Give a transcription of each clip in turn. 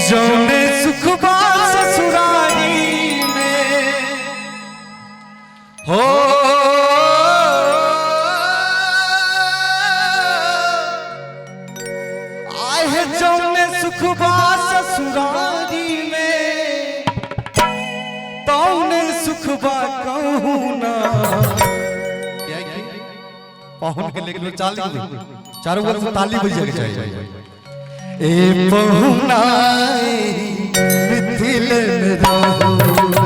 जौने सुखबा ससुरारी में हो आए है जौने सुखबा ससुरारी में तौने सुखबा कहूँ ना क्या पहुँच के लेकिन चारों ओर से ताली बजानी चाहिए। ए पहुनाई मिथिल में रहूना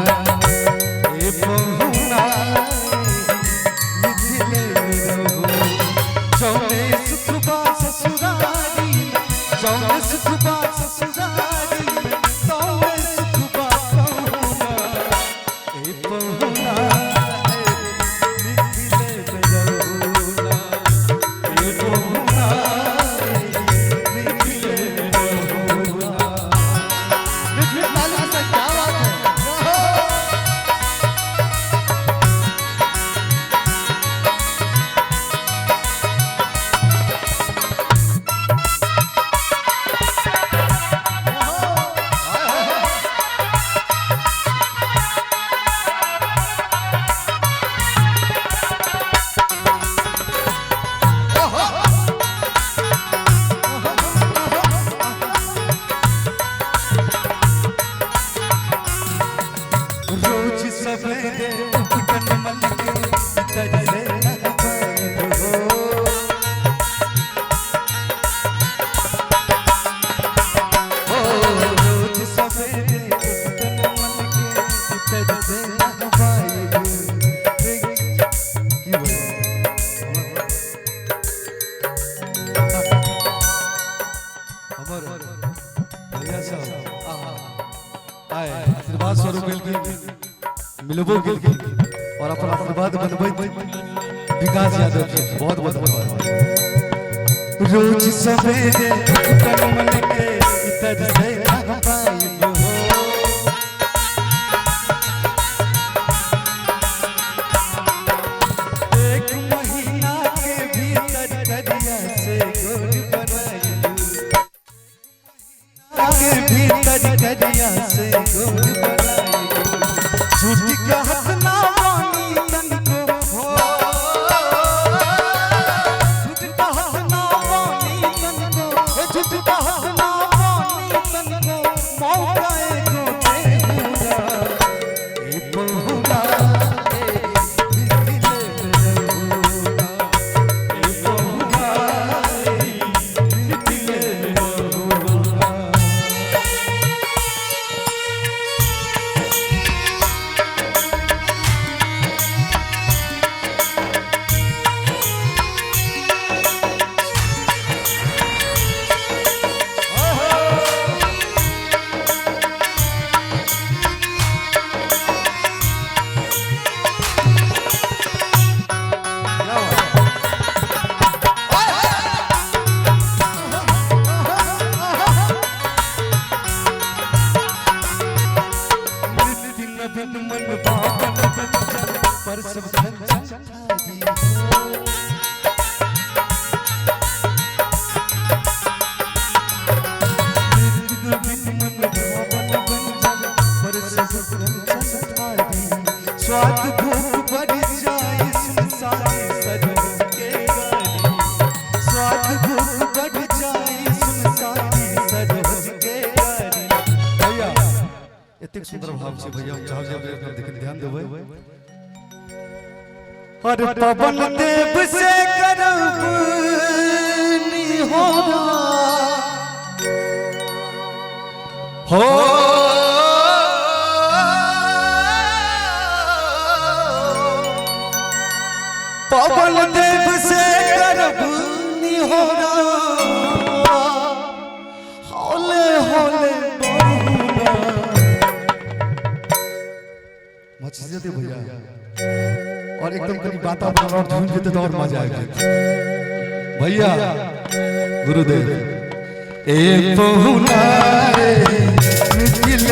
ए पहुनाई मिथिल में रहूना जौने सुखबा ससुरारी जौने सुखबा ससुरारी तौने सुखबा कहूना ए पहुनाई मिथिल में रहूना ए पहुनाई आशीर्वाद स्वरूप मिलबो और अपन आशीर्वाद बनबे विकास यादव जी बहुत बहुत धन्यवाद। रोज सवेरे तन मन के इतर से पाइब हो एक महीना के भीतर करिया से गोरी बनाइब के भीतर करिया से गोरी झूठी का हंसना वानी तन को हो झूठी का हंसना वानी तन को झूठी का हंसना वानी तन को मौका को दे दूंगा ए बहुरा ए मिथिले में रहूंगा ए बहुरा ए मिथिले में रहूंगा। पर सब स्वाद भूख बढ़ जाए सुनसाने सजन के गाली स्वाद भूख बढ़ जाए सुनसाने सजन के गाली। भैया इतने सुंदर भाव से भैया चाहो जब देख ध्यान देवे और पवन देव से करब हो पवन देव से करब निहोरा हौले हौले हंस जाते भैया और एकदम कहीं वातावरण और झूम देते तो और मजा आएगा भैया। गुरुदेव ए पहुना रे दिल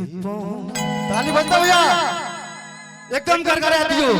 ताली बजता भैया एकदम कर दियो।